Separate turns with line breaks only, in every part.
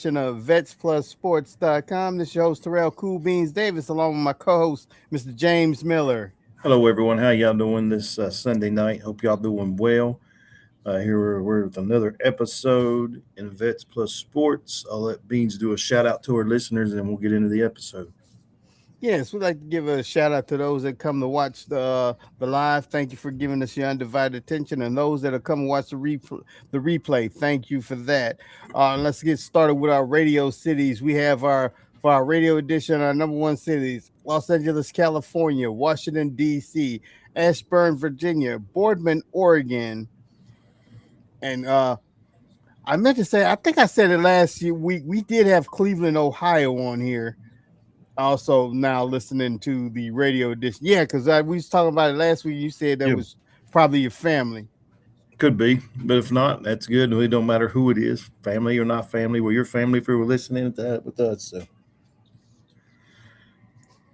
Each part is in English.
of VetsPlusSports.com. This is your host, Terrell Cool Beans Davis, along with my co-host, Mr. James Miller.
Hello, everyone. How y'all doing this Sunday night? Hope y'all doing well. Here we're with another episode in Vets Plus Sports. I'll let Beans do a shout out to our listeners, and we'll get into the episode.
Yes, we'd like to give a shout out to those that come to watch the live. Thank you for giving us your undivided attention, and those that are coming to watch the replay. Thank you for that. Let's get started with our radio cities. We have our for our radio edition, our number one cities: Los Angeles, California; Washington D.C., Ashburn, Virginia; Boardman, Oregon, and I meant to say, I think I said it last week. We did have Cleveland, Ohio on here. Also, now listening to the radio edition. Yeah, because we was talking about it last week. You said that
Yeah,
was probably your family.
could be, but if not, that's good. It don't matter who it is, family or not family. Well, your family if you were listening to that with us. So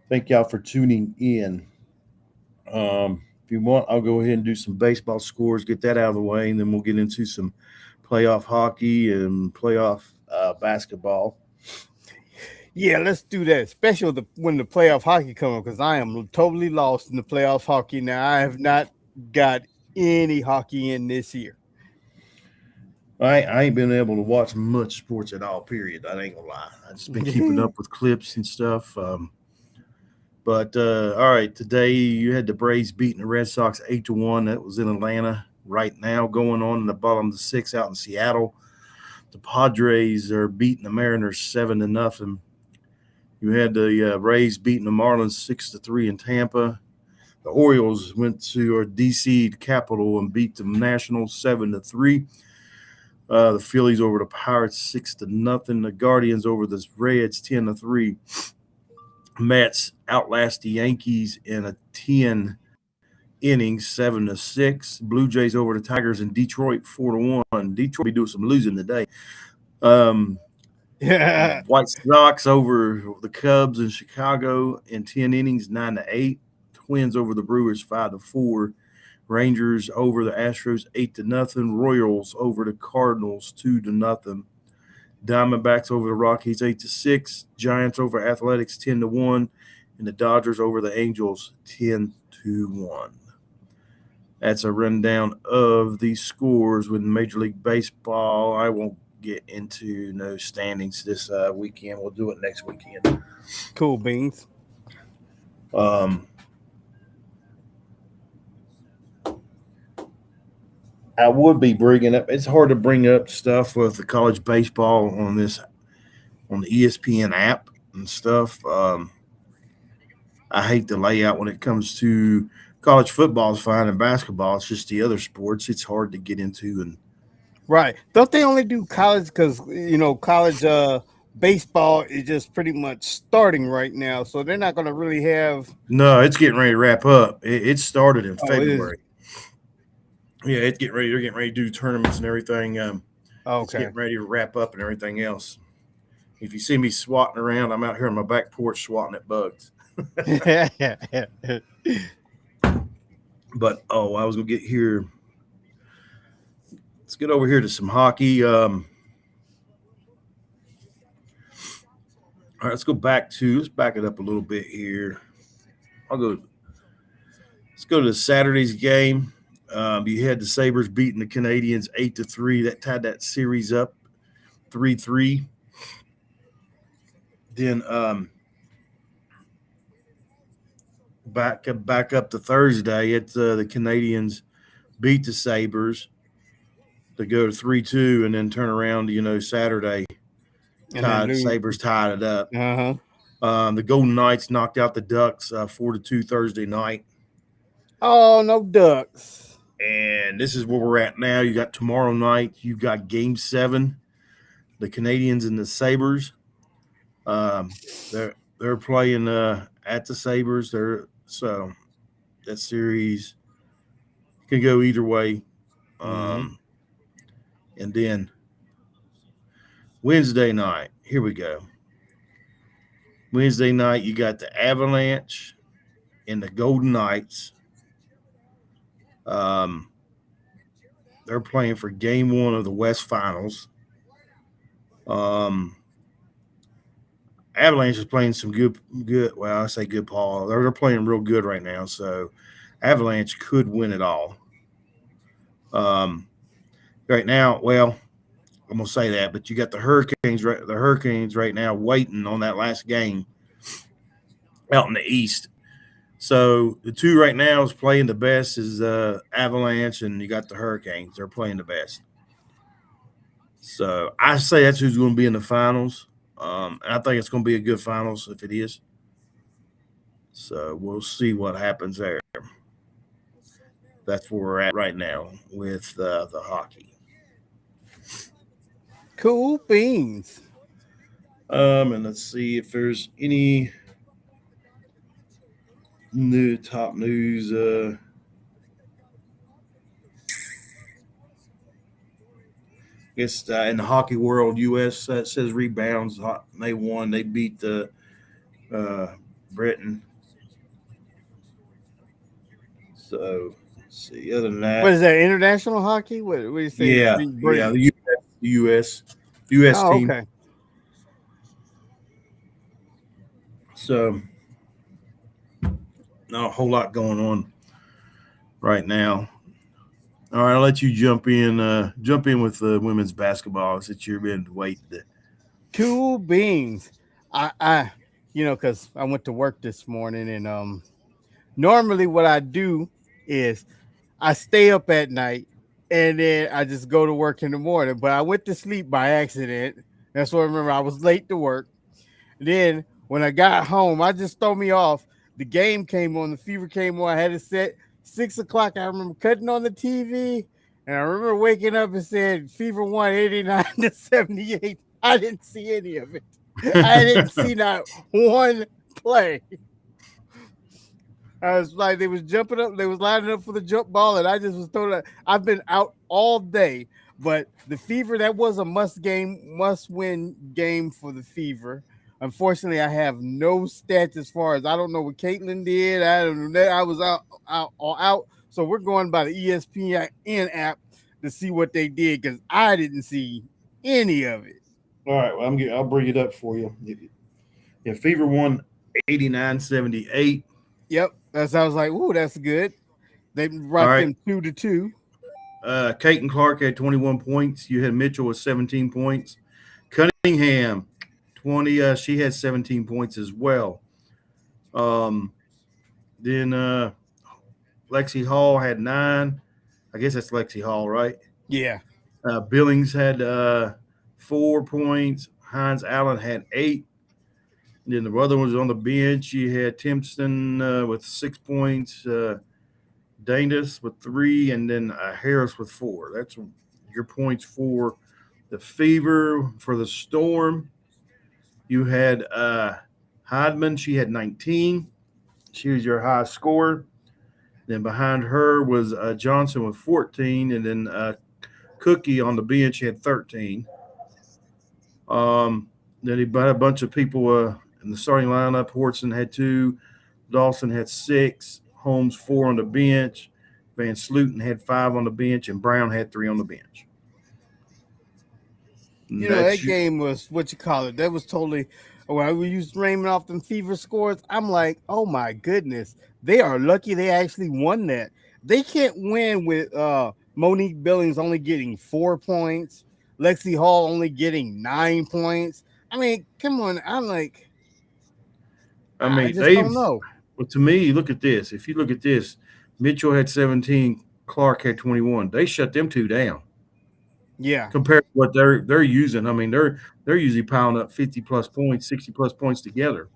thank y'all for tuning in. If you want, I'll go ahead and do some baseball scores, get that out of the way, and then we'll get into some playoff hockey and playoff basketball.
Yeah, let's do that, especially when the playoff hockey comes, because I am totally lost in the playoff hockey now. I have not got any hockey in this year.
I ain't been able to watch much sports at all. Period. I ain't gonna lie. I just been keeping up with clips and stuff. But all right, today you had the Braves beating the Red Sox 8-1. That was in Atlanta. Right now, going on in the bottom of the sixth out in Seattle. The Padres are beating the Mariners 7-0. You had the Rays beating the Marlins 6-3 in Tampa. The Orioles went to our DC capital and beat the Nationals 7-3. The Phillies over the Pirates 6-0. The Guardians over the Reds 10-3. Mets outlast the Yankees in a 10 innings 7-6. Blue Jays over the Tigers in Detroit 4-1. Detroit be doing some losing today. Um,
Yeah.
White Sox over the Cubs in Chicago in 10 innings 9-8. Twins over the Brewers 5-4. Rangers over the Astros 8-0. Royals over the Cardinals 2-0. Diamondbacks over the Rockies 8-6. Giants over Athletics 10-1. And the Dodgers over the Angels 10-1. That's a rundown of the scores with Major League Baseball. I won't get into no standings this weekend. We'll do it next weekend.
Cool beans.
I would be bringing up. It's hard to bring up stuff with the college baseball on the ESPN app and stuff. I hate the layout when it comes to college football is fine and basketball. It's just the other sports. It's hard to get into and
Right. Don't they only do college because, college baseball is just pretty much starting right now. So they're not going to really have.
no, it's getting ready to wrap up. It started in
Oh, it is.
February. Yeah, it's getting ready. They're getting ready to do tournaments and everything. It's
Okay.
getting ready to wrap up and everything else. If you see me swatting around, I'm out here on my back porch swatting at bugs. But I was gonna get here. Let's get over here to some hockey. All right, let's back it up a little bit here. Let's go to Saturday's game. You had the Sabres beating the Canadiens 8-3. That tied that series up 3-3. Then back up to Thursday, it's the Canadiens beat the Sabres to go to 3-2, and then turn around. Saturday
And then
Sabres tied it up.
Uh-huh.
The Golden Knights knocked out the Ducks 4-2 Thursday night.
Oh, no Ducks.
And this is where we're at now. You got tomorrow night. You got Game 7, the Canadiens and the Sabres. They're playing at the Sabres. So that series can go either way. And then Wednesday night, here we go. Wednesday night, you got the Avalanche and the Golden Knights. They're playing for Game 1 of the West Finals. Um, Avalanche is playing some good. Well, I say good, Paul. They're playing real good right now. So Avalanche could win it all. Um, right now, well, I'm gonna say that, but you got the Hurricanes. The Hurricanes right now waiting on that last game out in the East. So the two right now is playing the best is Avalanche, and you got the Hurricanes. They're playing the best. So I say that's who's going to be in the finals. And I think it's going to be a good finals if it is. So we'll see what happens there. That's where we're at right now with the hockey.
Cool beans.
And let's see if there's any new top news. I guess in the hockey world, U.S. Says rebounds. They won. They beat the uh, Britain. So let's see. Other than
What
that,
is that? International hockey? What do you say?
yeah,
Beat
yeah,
Britain.
the U.S.
Oh,
team.
okay.
So not a whole lot going on right now. All right, I'll let you jump in. Jump in with women's basketball since you've been waiting.
Cool beans. Because I went to work this morning, and normally what I do is I stay up at night and then I just go to work in the morning. But I went to sleep by accident. That's what I remember. I was late to work. Then when I got home, I just throw me off. The game came on, the fever came on. I had it set 6 o'clock. I remember cutting on the TV, and I remember waking up and said fever won 89 to 78. I didn't see any of it. I didn't see not one play. I was like, they was jumping up, they was lining up for the jump ball, and I just was throwing it. I've been out all day, but the Fever, that was a must win game for the Fever. Unfortunately, I have no stats as far as I don't know what Caitlin did. I don't know. I was out. So we're going by the ESPN app to see what they did because I didn't see any of it.
All right, well, I'll bring it up for you. Yeah, Fever won 89-78.
Yep, that's I was like, ooh, that's good. They
All
brought
right,
them 2-2.
Kate Clark had 21 points. You had Mitchell with 17 points. Cunningham 20. She had 17 points as well. Um, then Lexi Hall had 9. I guess that's Lexi Hall, right?
Yeah.
Billings had 4 points. Hines Allen had 8. And then the other one was on the bench. You had Timpson with 6 points, Danis with 3, and then Harris with 4. That's your points for the Fever. For the Storm, you had Heidman. She had 19. She was your high scorer. Then behind her was Johnson with 14, and then Cookie on the bench had 13. Then he had a bunch of people in the starting lineup. Horton had 2, Dawson had 6, Holmes 4 on the bench, Van Sluten had 5 on the bench, and Brown had 3 on the bench. And
That
that's you.
game was what you call it. That was totally when I was naming off them Fever scores. I'm like, oh my goodness, they are lucky they actually won that. They can't win with Monique Billings only getting 4 points, Lexi Hall only getting 9 points. I mean, come on. I'm like,
I
I
mean,
just don't
they've.
know.
Well, to me, look at this. If you look at this, Mitchell had 17, Clark had 21. They shut them two down
Yeah.
compared to what they're using. I mean, they're usually piling up 50 plus points, 60 plus points together.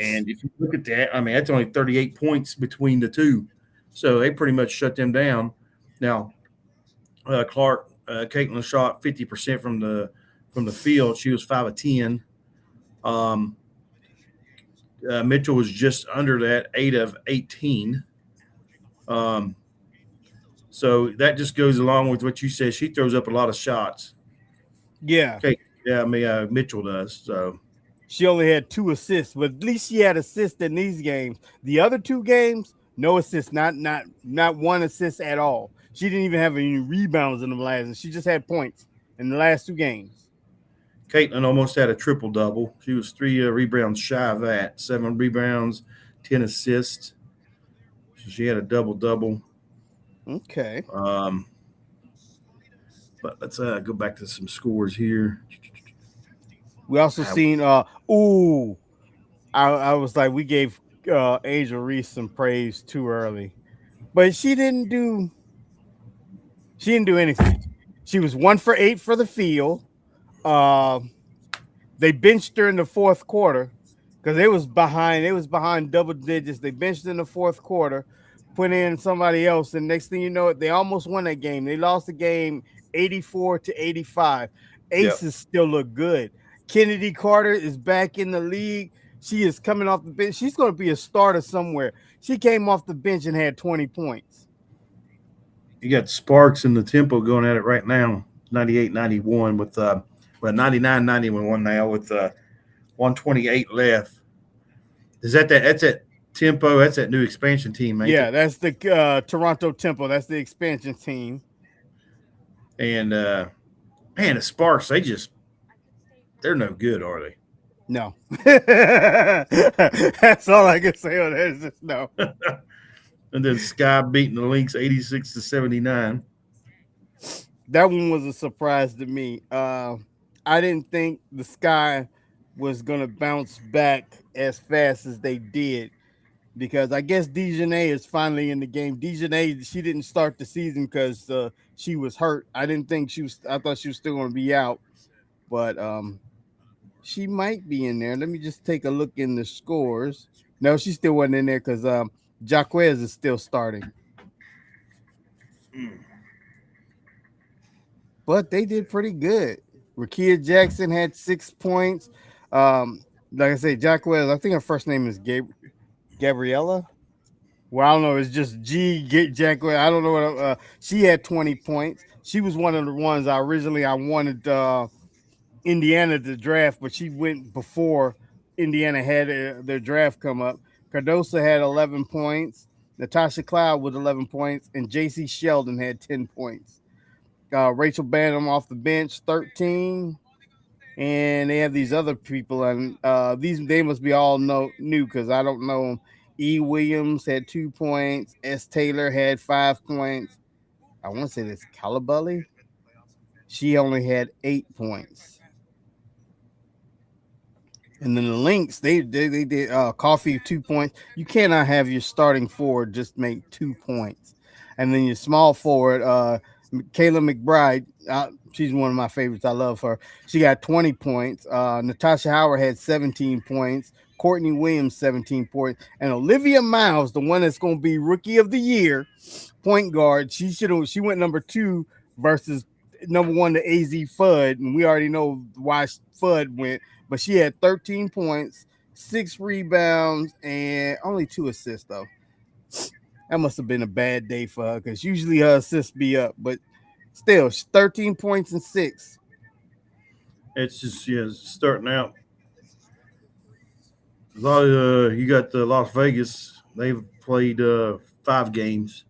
And if you look at that, I mean, that's only 38 points between the two. So they pretty much shut them down. Now, Clark, Caitlin shot 50% from the field. She was 5 of 10. Um, Mitchell was just under that, 8 of 18. Um, so that just goes along with what you said. She throws up a lot of shots.
Yeah.
Okay, yeah, I mean Mitchell does. So
She only had 2 assists, but at least she had assists in these games. The other 2 games, no assists, not one assist at all. She didn't even have any rebounds in the last. She just had points in the last 2 games.
Caitlin almost had a triple double. She was three rebounds shy of that. 7 rebounds, 10 assists. So she had a double double.
Okay.
Um, but let's go back to some scores here.
We also
Ah,
seen ooh, I was like we gave Angel Reese some praise too early. But she didn't do anything. She was 1 for 8 for the field. Uh they benched her in the fourth quarter because they was behind. They was behind double digits. They benched in the fourth quarter, put in somebody else, and next thing you know, they almost won that game. They lost the game 84-85.
yep.
Aces still look good. Kennedy Carter is back in the league. She is coming off the bench. She's going to be a starter somewhere. She came off the bench and had 20 points.
You got Sparks and the Tempo going at it right now. 98-91 with 99-91 now with 128 left. Is that's that Tempo? That's that new expansion team, ain't
Yeah,
it?
that's the Toronto Temple. That's the expansion team.
And man, the Sparks, they're no good, are
No. That's all I can say on that is just no.
they? And then Sky beating the Lynx 86-79.
That one was a surprise to me. I didn't think the Sky was gonna bounce back as fast as they did because I guess Dejanay is finally in the game. Dejanay, she didn't start the season because she was hurt. I didn't think she was. I thought she was still gonna be out, but she might be in there. Let me just take a look in the scores. No, she still wasn't in there because Jaquez is still starting.
Mm.
But they did pretty good. Rakia Jackson had 6 points. Like I say, Jaquez, I think her first name is Gabriella. Well, I don't know. It's just Jaquez. I don't know what. She had 20 points. She was one of the ones I wanted Indiana to draft, but she went before Indiana had their draft come up. Cardosa had 11 points. Natasha Cloud with 11 points, and J.C. Sheldon had 10 points. Rachel Bantam off the bench, 13. And they have these other people, and these they must be all new because I don't know them. E. Williams had 2 points. S. Taylor had 5 points. I want to say this Calabelli. She only had 8 points. And then the Lynx, they did Coffee 2 points. You cannot have your starting forward just make 2 points, and then your small forward, Kayla McBride. She's one of my favorites. I love her. She got 20 points. Natasha Howard had 17 points. Courtney Williams 17 points, and Olivia Miles, the one that's going to be Rookie of the Year, point guard. She went number 2 versus number 1 to AZ Fudd, and we already know why Fudd went. But she had 13 points, 6 rebounds, and only 2 assists though. That must have been a bad day for her because usually her assists be up, but still 13 points and 6.
It's just starting out. A lot of you got the Las Vegas. They've played 5 games.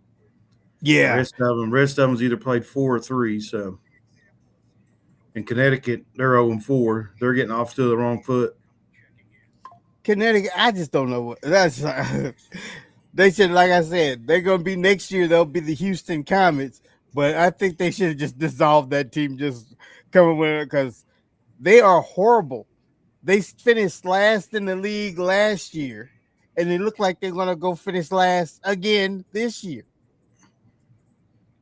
Yeah.
Rest of them's either played 4 or 3. So in Connecticut, they're 0-4. They're getting off to the wrong foot.
Connecticut, I just don't know what that's. They should, like I said, they're gonna be next year. They'll be the Houston Comets, but I think they should have just dissolved that team. Just coming with it because they are horrible. They finished last in the league last year, and they look like they're gonna go finish last again this year.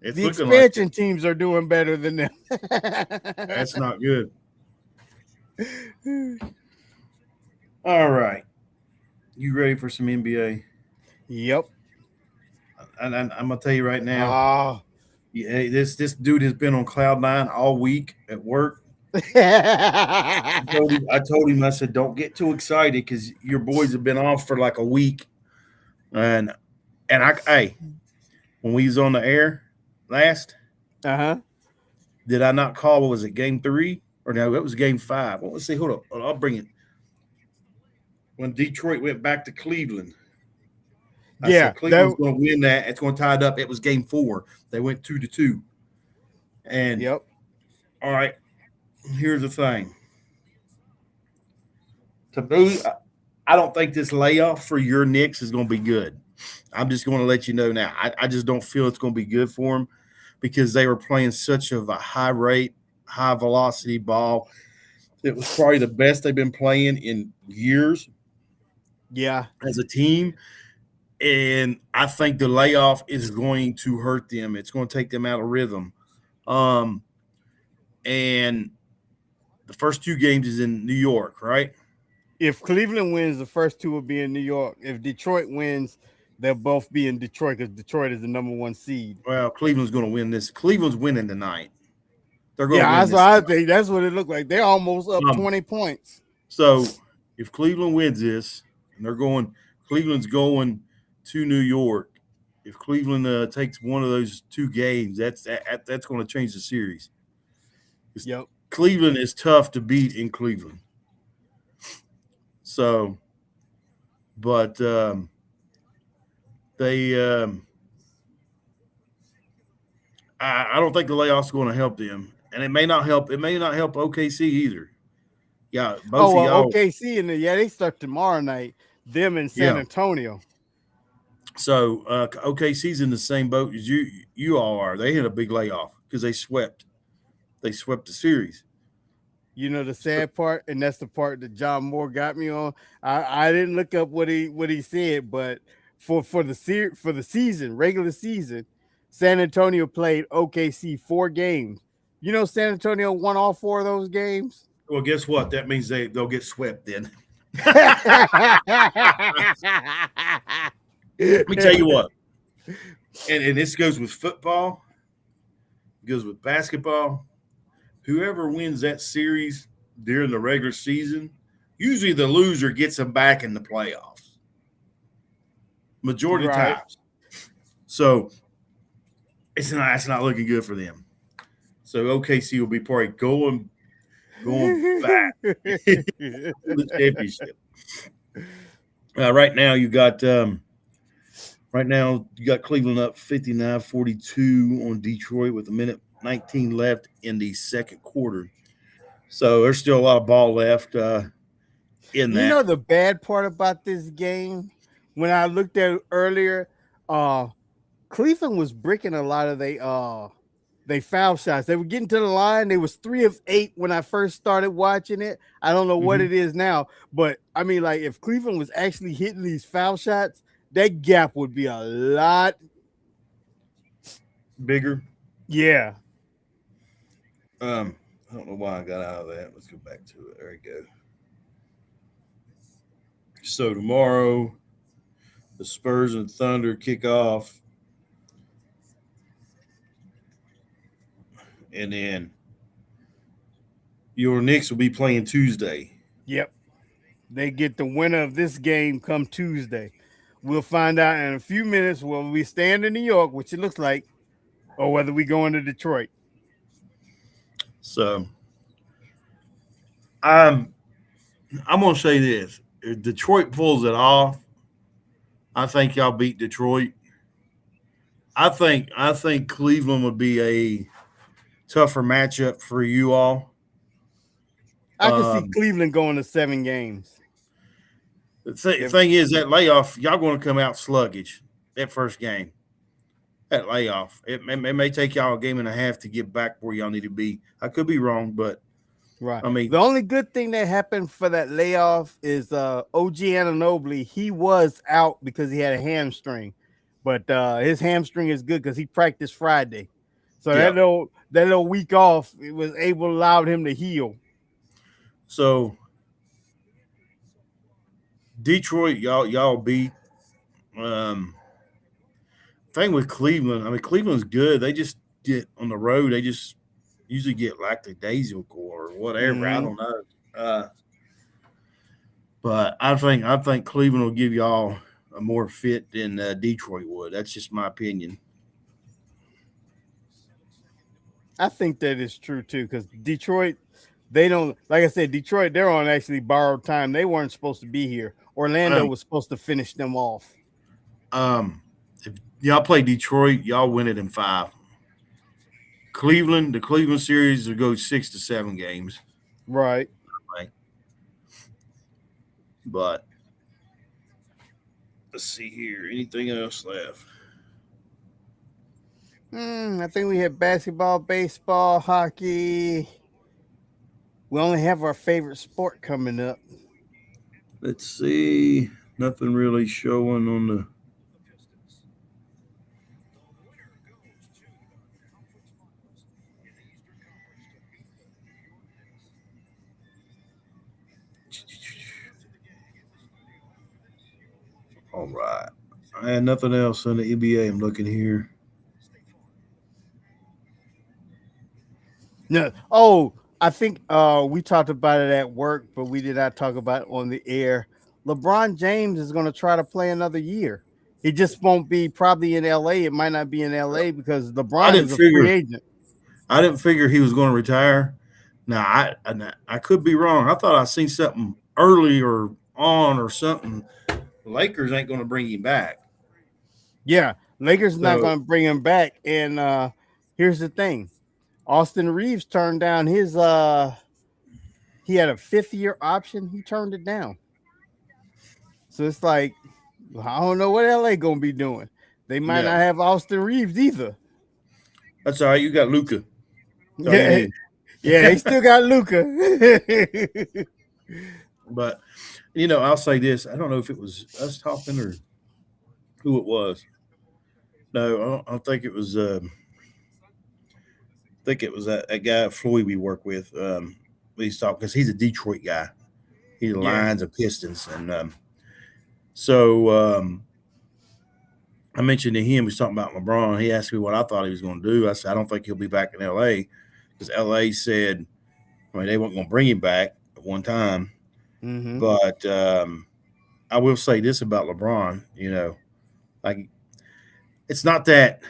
It's
The
looking like it.
expansion teams are doing better than them.
That's not good. All right. You ready for some NBA?
Yep.
And I'm gonna tell you right now,
Oh.
yeah, this dude has been on cloud 9 all week at work. I told him, I said, don't get too excited because your boys have been off for like a week, and hey, when we was on the air last,
Uh-huh.
did I not call? What was it, game 3 or no? It was game 5. Well, let's see. Hold up, I'll bring it. When Detroit went back to Cleveland, I
Yeah.
said Cleveland's going to win that. It's going to tie it up. It was game 4. They went 2-2. And
Yep.
all right, here's the thing. To me, I don't think this layoff for your Knicks is going to be good. I'm just going to let you know now. I just don't feel it's going to be good for them because they were playing such of a high rate, high velocity ball. It was probably the best they've been playing in years
Yeah.
as a team. And I think the layoff is going to hurt them. It's going to take them out of rhythm. Um, and the first two games is in New York, right?
If Cleveland wins, the first two will be in New York. If Detroit wins, they'll both be in Detroit because Detroit is the number one seed.
Well, Cleveland's going to win this. Cleveland's winning tonight. They're going to
Yeah,
win
that's what
this
I
tonight.
think. That's what it looked like. They're almost up 20 points.
So if Cleveland wins this, and Cleveland's going to New York. If Cleveland takes one of those two games, that's going to change the series.
Yep.
Cleveland is tough to beat in Cleveland. So, but they, I don't think the layoff's going to help them, and it may not help. It may not help OKC either. Yeah, both
Oh
of
well,
y'all.
OKC and they start tomorrow night. Them in San
Yeah.
Antonio.
So OKC's in the same boat as you all are. They had a big layoff because they swept the series.
You know the sad part, and that's the part that John Moore got me on. I didn't look up what he said, but for the season, regular season, San Antonio played OKC 4 games. You know San Antonio won all 4 of those games.
Well, guess what? That means they'll get swept then. Let me tell you what, and this goes with football, it goes with basketball. Whoever wins that series during the regular season, usually the loser gets them back in the playoffs. Majority of
Right.
times. So it's not looking good for them. So OKC will be probably going back to the championship. Right now you got Cleveland up 59-42 on Detroit with a minute 19 left in the second quarter. So there's still a lot of ball left in
You know
that.
the bad part about this game, when I looked at it earlier, Cleveland was breaking a lot of they foul shots. They were getting to the line. They was 3 of 8 when I first started watching it. I don't know what
Mhm.
it is now, but I mean, like if Cleveland was actually hitting these foul shots, that gap would be a lot.
Bigger.
Yeah.
I don't know why I got out of that. Let's go back to it. There we go. So tomorrow, the Spurs and Thunder kick off, and then your Knicks will be playing Tuesday.
Yep. They get the winner of this game come Tuesday. We'll find out in a few minutes whether we stand in New York, which it looks like, or whether we go into Detroit.
So I'm gonna say this: if Detroit pulls it off, I think y'all beat Detroit. I think Cleveland would be a tougher matchup for you all.
I can see Cleveland going to 7 games.
Thing is that layoff, y'all going to come out sluggish that first game. That layoff, it may take y'all a game and a half to get back where y'all need to be. I could be wrong, but
Right.
I mean,
The only good thing that happened for that layoff is OG Anunoby. He was out because he had a hamstring, but his hamstring is good because he practiced Friday. So
yeah.
that little week off, it was able to allow him to heal.
So Detroit, y'all beat. Thing with Cleveland, I mean, Cleveland's good. They just get on the road. They just usually get lackadaisical or whatever. I don't know. But I think Cleveland will give y'all a more fit than Detroit would. That's just my opinion.
I think that is true too, because Detroit, they don't, like I said, Detroit, they're on actually borrowed time. They weren't supposed to be here. Orlando was supposed to finish them off.
If y'all play Detroit, y'all win it in 5. The Cleveland series will go 6 to 7 games.
Right.
Right. But let's see here. Anything else left?
I think we had basketball, baseball, hockey. We only have our favorite sport coming up.
Let's see. Nothing really showing on the. All right. I had nothing else on the NBA. I'm looking here.
No. Oh, I think we talked about it at work, but we did not talk about it on the air. LeBron James is going to try to play another year. He just won't be probably in LA. It might not be in LA because
I
LeBron
didn't
is a free
figure.
agent.
I didn't figure he was going to retire. Now I could be wrong. I thought I seen something early or on or something. The Lakers ain't going to bring him back.
Yeah, Lakers not
So
going to bring him back. And here's the thing: Austin Reeves turned down his. He had a 5th-year option. He turned it down. So it's like I don't know what LA going to be doing. They might
yeah,
not have Austin Reeves either.
that's all right. You got Luca. That's all you
Yeah,
need.
yeah, they still got Luca.
But I'll say this. I don't know if it was us talking or who it was. No, I don't think it was. I think it was a guy Floyd we work with. He's talking because he's a Detroit guy. He
Yeah.
lines of Pistons, and so I mentioned to him. He's talking about LeBron. He asked me what I thought he was going to do. I said I don't think he'll be back in L.A. because L.A. said, I mean, they weren't going to bring him back at one time.
Hmm.
But I will say this about LeBron. Like it's not that.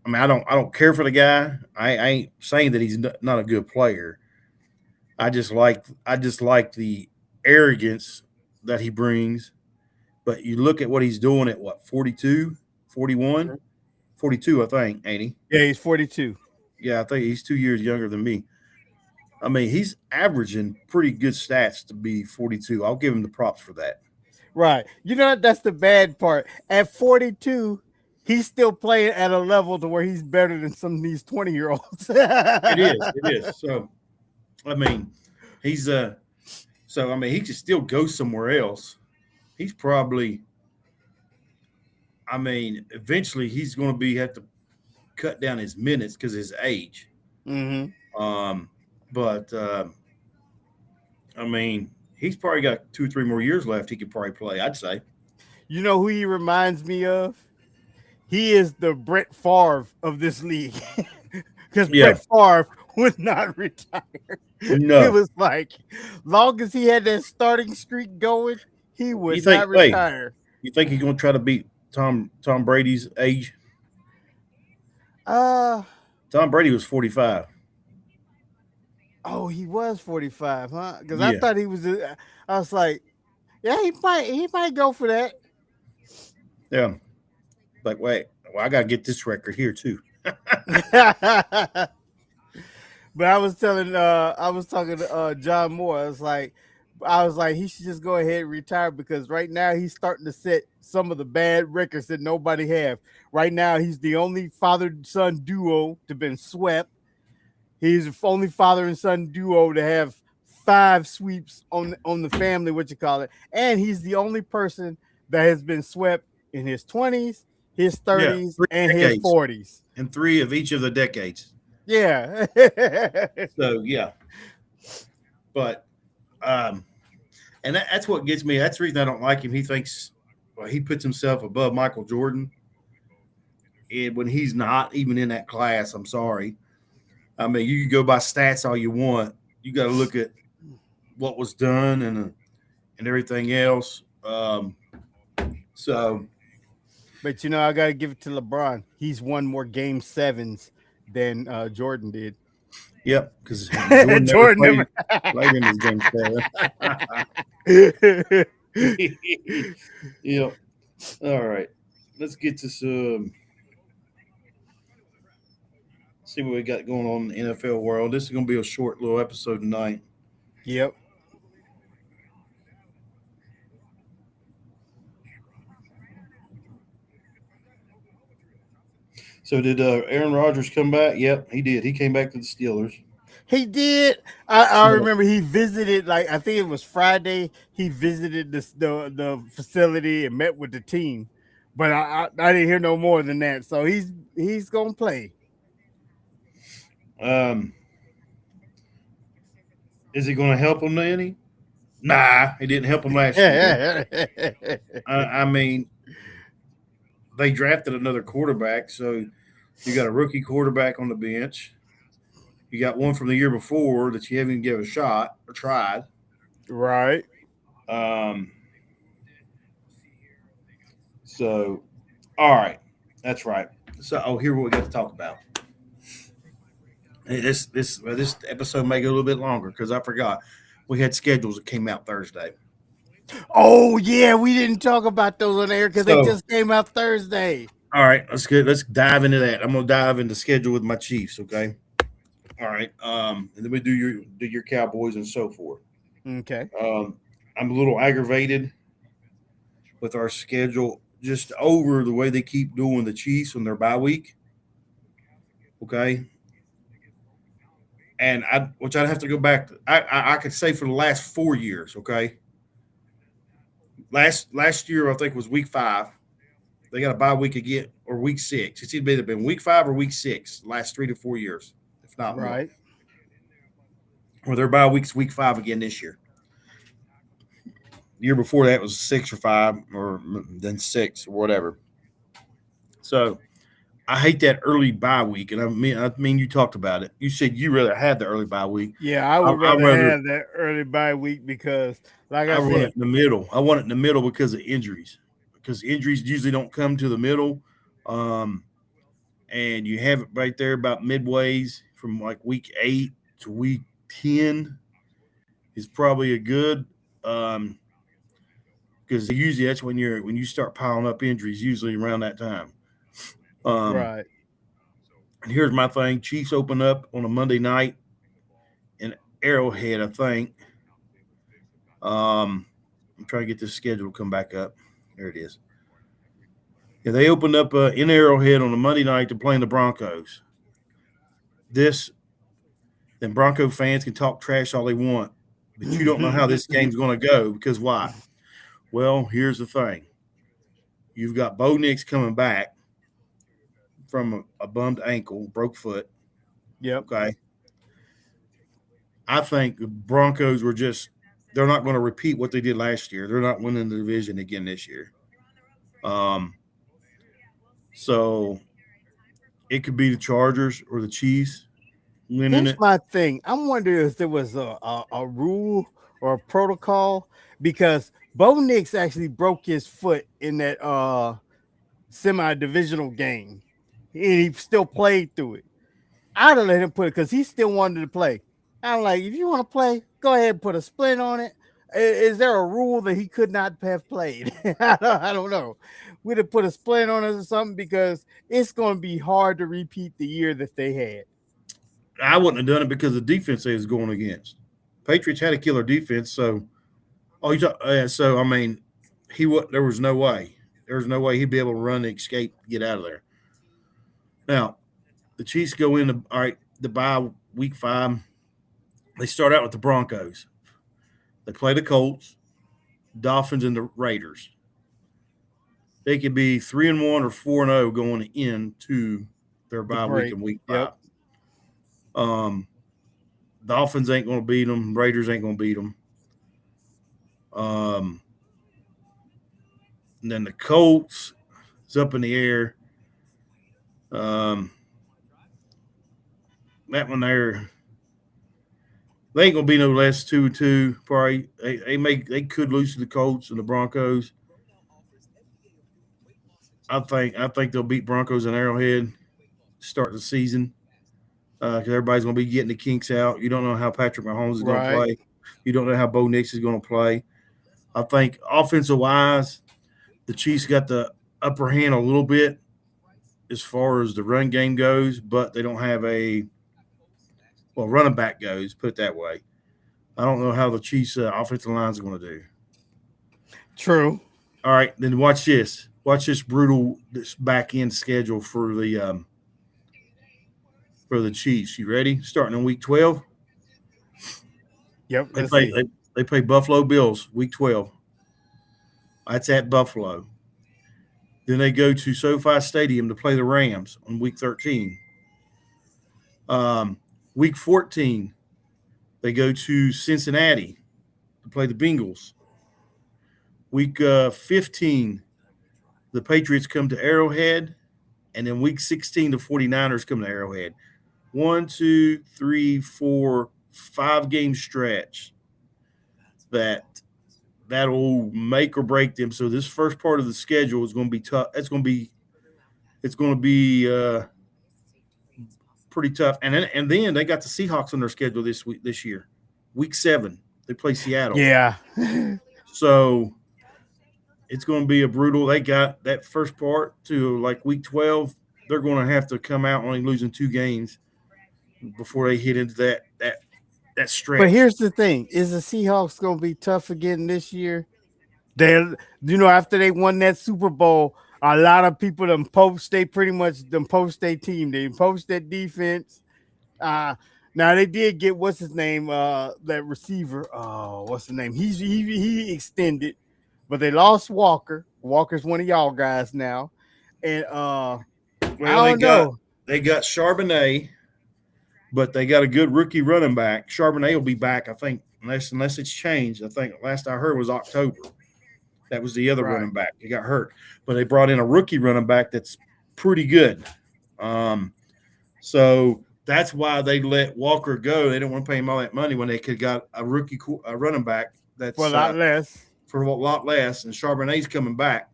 I mean, I don't care for the guy. I ain't saying that he's not a good player. I just like the arrogance that he brings. But you look at what he's doing at what 42, 41, 42, I think, ain't he?
Yeah, he's 42.
Yeah, I think he's 2 years younger than me. I mean, he's averaging pretty good stats to be 42. I'll give him the props for that.
Right. You know that's the bad part. At 42, he's still playing at a level to where he's better than some of these 20-year-olds.
It is. It is. So I mean, he's so I mean he could still go somewhere else. He's probably I mean, eventually he's going to be have to cut down his minutes because of his age.
Hmm.
Um, but I mean, he's probably got 2 or 3 more years left. He could probably play. I'd say.
You know who he reminds me of? He is the Brett Favre of this league. Because
Yeah.
Brett Favre would not retire. It
No.
was like, long as he had that starting streak going, he
You
would
think?
not
Hey,
retire.
you think he's going to try to beat Tom Brady's age?
Uh
Tom Brady was 45.
oh, he was 45, huh? Because I
Yeah.
thought he was. I was like, yeah, he might go for that.
Yeah. Like, wait. Well, I got to get this record here too.
But I was talking to John Moore. I was like, he should just go ahead and retire because right now he's starting to set some of the bad records that nobody have. Right now, he's the only father son duo to been swept. He's the only father and son duo to have 5 sweeps on the family, what you call it, and he's the only person that has been swept in his 20s, his
Yeah.
30s,
Three
and his
decades
40s.
and three of each of the decades.
Yeah.
So yeah. But um, and that's what gets me. That's the reason I don't like him. He thinks well, he puts himself above Michael Jordan, and when he's not even in that class. I'm sorry. I mean, you can go by stats all you want. You got to look at what was done and everything else. So
But I gotta give it to LeBron. He's won more game sevens than Jordan did.
yep, because Jordan never
Jordan never.
played in his game 7. Yep. All right. Let's get to some. See what we got going on in the NFL world. This is going to be a short little episode tonight.
Yep.
So did Aaron Rodgers come back? Yep, he did. He came back to the Steelers.
He did. I
So
remember he visited, like, I think it was Friday. He visited the facility and met with the team, but I didn't hear no more than that. So he's gonna play.
um, is he going to help him any? Nah, he didn't help him last year. I mean, they drafted another quarterback, so you got a rookie quarterback on the bench. You got one from the year before that you haven't even given a shot or tried.
Right.
Um, so, all right, that's right. So, here what we got to talk about. Hey, this episode may go a little bit longer because I forgot we had schedules that came out Thursday.
Oh yeah, we didn't talk about those on air because they
So,
just came out Thursday.
all right, let's dive into that. I'm gonna dive into schedule with my Chiefs. Okay. All right. And then we do your Cowboys and so forth.
Okay.
Um, I'm a little aggravated with our schedule just over the way they keep doing the Chiefs on their bye week. Okay. And which I'd have to go back to, I could say for the last 4 years. Okay. Last year I think was week 5. They got a bye week again or week 6. It's either been week 5 or week 6. Last 3 to 4 years, if not more.
Right.
Or their bye week's week 5 again this year. The year before that was 6 or 5, or then 6 or whatever. So I hate that early bye week, and I mean, you talked about it. You said you rather had the early bye week.
Yeah, I
I,
would
I
rather
rather
have that early bye week because, like
I
I
want it
said,
in the middle. I want it in the middle because of injuries. Because injuries usually don't come to the middle, um, and you have it right there about midways from like week 8 to week 10 is probably a good. Because usually that's when you start piling up injuries. Usually around that time. Um,
right.
and here's my thing: Chiefs open up on a Monday night in Arrowhead, I think. I'm trying to get this schedule to come back up. There it is. Yeah, they opened up in Arrowhead on a Monday night to play the Broncos. This, then Bronco fans can talk trash all they want, but you don't know how this game's going to go because why? Well, here's the thing: you've got Bo Nix coming back from a bummed ankle, broke foot.
Yep.
Okay, I think the Broncos were they're not going to repeat what they did last year. They're not winning the division again this year. Um, so it could be the Chargers or the Chiefs winning
Here's
it.
my thing. I'm wondering if there was a rule or a protocol because Bo Nix actually broke his foot in that semi-divisional game, and he still played through it. I'd have let him put it because he still wanted to play. I'm like, if you want to play, go ahead and put a splint on it. Is there a rule that he could not have played? I don't know. We'd have put a splint on it or something because it's going to be hard to repeat the year that they had.
I wouldn't have done it because the defense they was going against. Patriots had a killer defense, so so I mean, there was no way. There was no way he'd be able to run, escape, get out of there. Now the Chiefs go into all right. The bye week 5. They start out with the Broncos. They play the Colts, Dolphins, and the Raiders. They could be 3-1 or 4-0 going into their
The
bye week
break.
in week
Yep.
5. Um, Dolphins ain't going to beat them. Raiders ain't going to beat them. Um, and then the Colts is up in the air. Um, that one there, they ain't gonna be no less 2-2. Probably they could lose to the Colts and the Broncos. I think they'll beat Broncos in Arrowhead start the season because everybody's gonna be getting the kinks out. You don't know how Patrick Mahomes is gonna
Right.
play. You don't know how Bo Nix is gonna play. I think offensive wise, the Chiefs got the upper hand a little bit as far as the run game goes, but they don't have running back goes. Put it that way. I don't know how the Chiefs offensive line is going to do.
True.
All right, then watch this. Watch this brutal this back end schedule for the for the Chiefs. You ready? Starting in week 12,
Yep.
they
Let's
play
see.
they, they play Buffalo Bills week 12. That's at Buffalo. Then they go to SoFi Stadium to play the Rams on week 13. Week 14, they go to Cincinnati to play the Bengals. Week 15, the Patriots come to Arrowhead. And then week 16, the 49ers come to Arrowhead. 1, 2, 3, 4, 5 game stretch that'll make or break them. So this first part of the schedule is going to be tough. It's going to be pretty tough. And then they got the Seahawks on their schedule this year. Week 7, they play Seattle.
Yeah.
So it's going to be a brutal. They got that first part to like week 12. They're going to have to come out only losing 2 games before they hit into that
But
stretch.
here's the thing: is the Seahawks gonna be tough again this year? They, after they won that Super Bowl, a lot of people them post. They pretty much them post their team. They post their defense. Uh Now they did get what's his name, that receiver. Oh, what's the name? He extended, but they lost Walker. Walker's one of y'all guys now, and I
Well, they
don't
got
know.
they got Charbonnet, but they got a good rookie running back. Charbonnet will be back, I think, unless it's changed. I think last I heard was October. That was the other
Right.
running back. He got hurt, but they brought in a rookie running back that's pretty good. So that's why they let Walker go. They didn't want to pay him all that money when they could got a rookie running back
For a
that's
lot less.
for a lot less. And Charbonnet's coming back.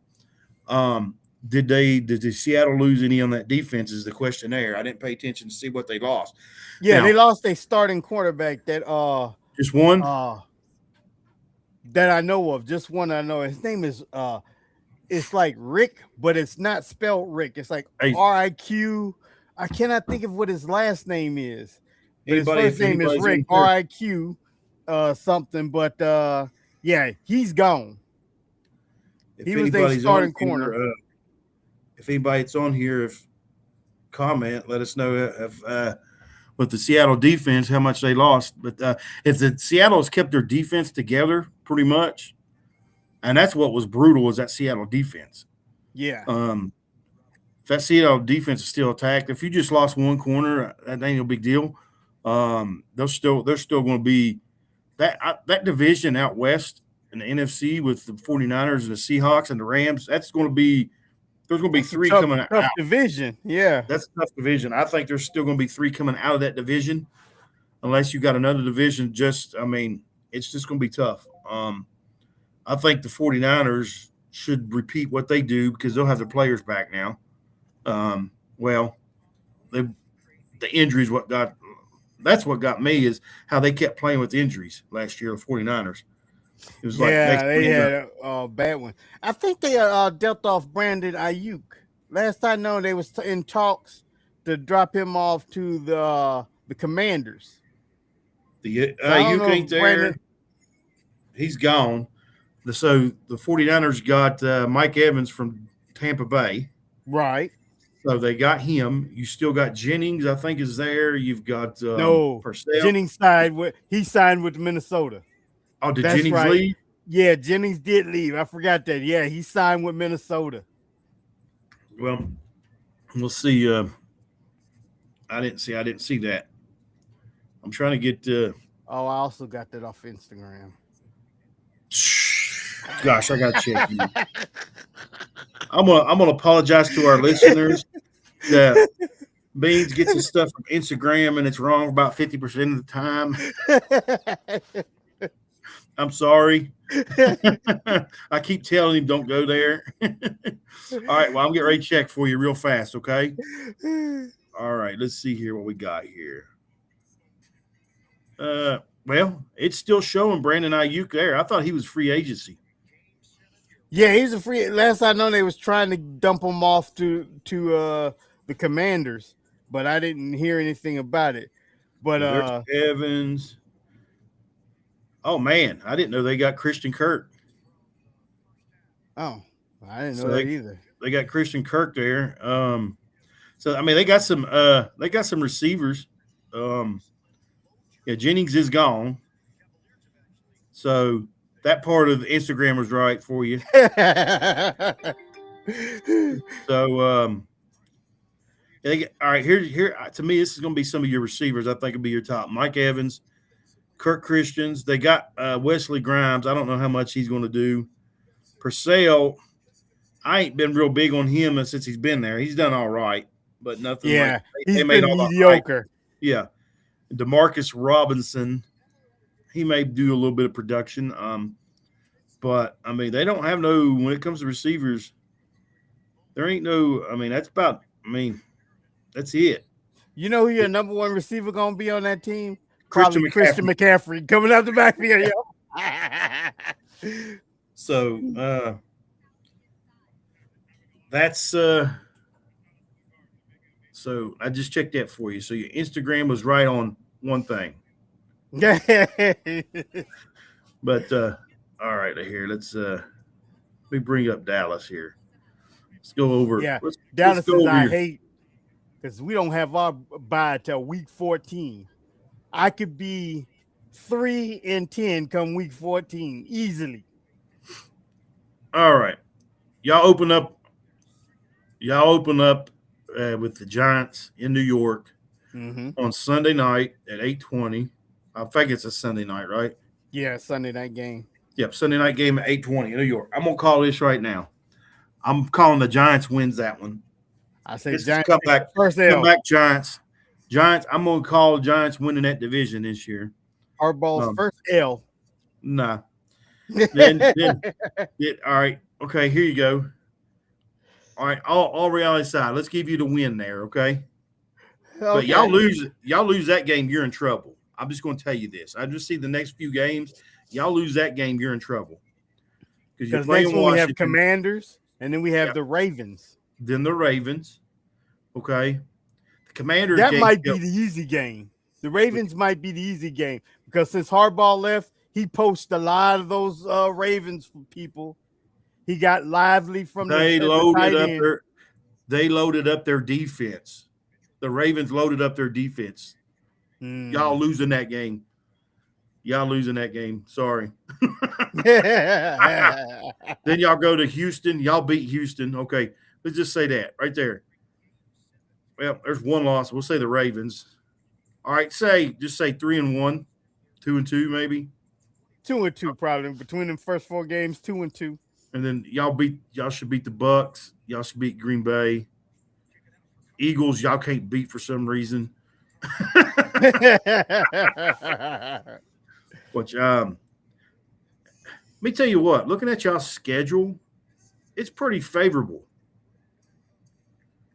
Um, did Seattle lose any on that defense? Is the question there. I didn't pay attention to see what they lost.
Yeah, they
Now,
lost a starting quarterback
just one.
uh that I know of. Just one I know. His name is it's like Rick, but it's not spelled Rick. It's like
Hey,
RIQ. I cannot think of what his last name is, but his
anybody,
first
if
name is
anybody's
Rick,
on here,
RIQ something. But yeah, he's gone.
if
He was a
anybody's on
starting corner.
here, if anybody's on here, if comment, let us know if with the Seattle defense how much they lost. But if the Seattle's kept their defense together pretty much, and that's what was brutal is that Seattle defense.
Yeah.
Um, if that Seattle defense is still attacked, if you just lost one corner, that ain't no big deal. They're still going to be that division out west in the NFC with the 49ers and the Seahawks and the Rams. That's going to be there's going to be
That's a
3 coming out.
tough division. Yeah.
That's a tough division. I think there's still going to be 3 coming out of that division, unless you got another division. It's just going to be tough. I think the 49ers should repeat what they do because they'll have their players back now. Well, the injuries that's what got me is how they kept playing with injuries last year. The 49ers. It was like
Yeah,
next
they
week.
had a bad one. I think they dealt off Brandon Ayuk. Last I know, they was in talks to drop him off to the Commanders.
The
So I don't
Ayuk
know
ain't
if Brandon.
there. He's gone. So the 49ers got Mike Evans from Tampa Bay.
Right.
So they got him. You still got Jennings, I think, is there. You've got
No,
Purcell.
Jennings signed with Minnesota.
Oh, did
That's
Jennings
right.
leave?
Yeah, Jennings did leave. I forgot that. Yeah, he signed with Minnesota.
Well, we'll see. I didn't see that. I'm trying to get.
Oh, I also got that off Instagram.
Gosh, I got to check you. I'm gonna apologize to our listeners that Beans gets his stuff from Instagram and it's wrong about 50% of the time. I'm sorry. I keep telling him don't go there. All right, well, I'm getting ready to check for you real fast, okay? All right, let's see here what we got here. Well, it's still showing Brandon Ayuk there. I thought he was free agency.
Yeah, he's a free. Last I know, they was trying to dump him off to the Commanders, but I didn't hear anything about it. But
Well, there's Evans. Oh man, I didn't know they got Christian Kirk.
oh, I didn't know
So
that either.
they got Christian Kirk there. So I mean, they got some receivers. Um, yeah, Jennings is gone, so that part of Instagram was right for you. So all right, here to me, this is going to be some of your receivers. I think will be your top: Mike Evans, Kirk Christians. They got Wesley Grimes. I don't know how much he's going to do. Purcell, I ain't been real big on him since he's been there. He's done all right, but nothing like
Yeah,
they
he's
made
been
all the hype.
mediocre.
Yeah, Demarcus Robinson, he may do a little bit of production. But I mean, they don't have no when it comes to receivers. There ain't no. I mean, that's about. I mean, that's it.
You know who your number one receiver gonna be on that team?
Christian
Probably Christian
McCaffrey.
McCaffrey coming out the backfield.
So that's so I just checked that for you. So your Instagram was right on one thing. But all right, here let me bring up Dallas here. Let's go over.
Yeah,
Let's
Dallas
go
is
over
I
your.
hate because we don't have our bye till week 14. I could be 3-10 come week 14 easily.
All right, y'all open up. Y'all open up with the Giants in New York
Mm-hmm.
on Sunday night at 8:20. I think it's a Sunday night, right?
Yeah, Sunday night game.
Yep, Sunday night game at 8:20 in New York. I'm gonna call this right now. I'm calling the Giants wins that one.
I say
This is
Giants take the first
come
L.
back Giants. Giants. I'm gonna call Giants winning that division this year.
Hardball's
Um,
first L.
nah. Then all right. Okay, here you go. All right, all reality side. Let's give you the win there, okay? But
Okay.
y'all lose that game, you're in trouble. I'm just going to tell you this. I just see the next few games. Y'all lose that game, you're in trouble because you're
Because next
playing
one we have
Washington,
Commanders, and then we have
yeah,
the Ravens.
then the Ravens. Okay, the Commanders
That
game.
might be the easy game. The Ravens might be the easy game because since Hardball left, he poached a lot of those Ravens people. He got Lively from
They
the
loaded
tight
up
end.
their they loaded up their defense. The Ravens loaded up their defense. Y'all
Mm.
losing that game. Y'all losing that game. Sorry. Then y'all go to Houston. Y'all beat Houston. Okay, let's just say that right there. Well, there's one loss. We'll say the Ravens. All right, just say 3-1, 2-2 maybe,
2-2 probably between the first 4 games. 2-2.
and then y'all should beat the Bucks. Y'all should beat Green Bay. Eagles, y'all can't beat for some reason. Which let me tell you what, looking at y'all's schedule, it's pretty favorable.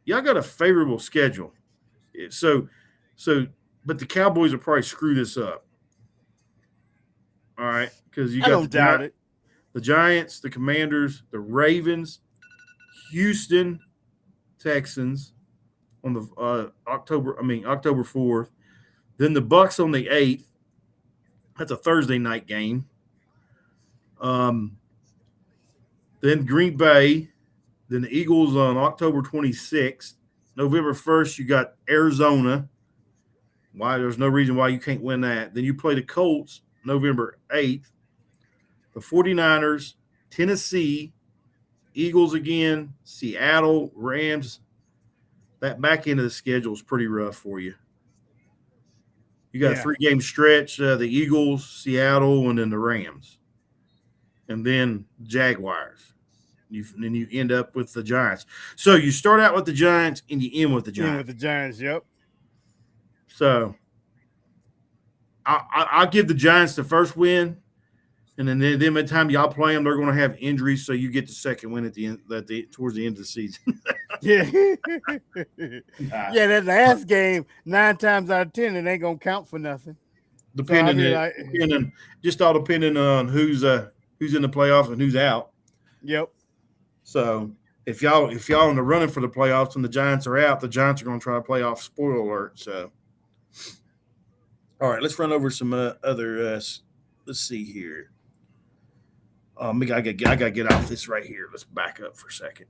Y'all got a favorable schedule. So so but the Cowboys will probably screw this up. All right, because you
I
got
don't doubt it.
the Giants, the Commanders, the Ravens, Houston Texans on the October 4th. Then the Bucks on the 8th. That's a Thursday night game. Um, then Green Bay. Then the Eagles on October 26th. November 1st, you got Arizona. Why? There's no reason why you can't win that. Then you play the Colts November 8th. The 49ers, Tennessee, Eagles again, Seattle, Rams. That back end of the schedule is pretty rough for you. You got a
Yeah.
3-game stretch: the Eagles, Seattle, and then the Rams, and then Jaguars. Then you end up with the Giants. So you start out with the Giants and you end with the
In with
Giants.
the Giants. Yep.
So I'll give the Giants the first win, and then by the time y'all play them, they're going to have injuries. So you get the second win at the end, towards the end of the season.
Yeah. Yeah, that last game, 9 times out of 10, it ain't gonna count for nothing. So I mean, like,
depending, just all depending on who's in the playoffs and who's out.
yep.
So if y'all in the running for the playoffs and the Giants are out, the Giants are going to try to play off. Spoiler alert. So, all right, let's run over some other. Let's see here. I gotta get off this right here. Let's back up for a second.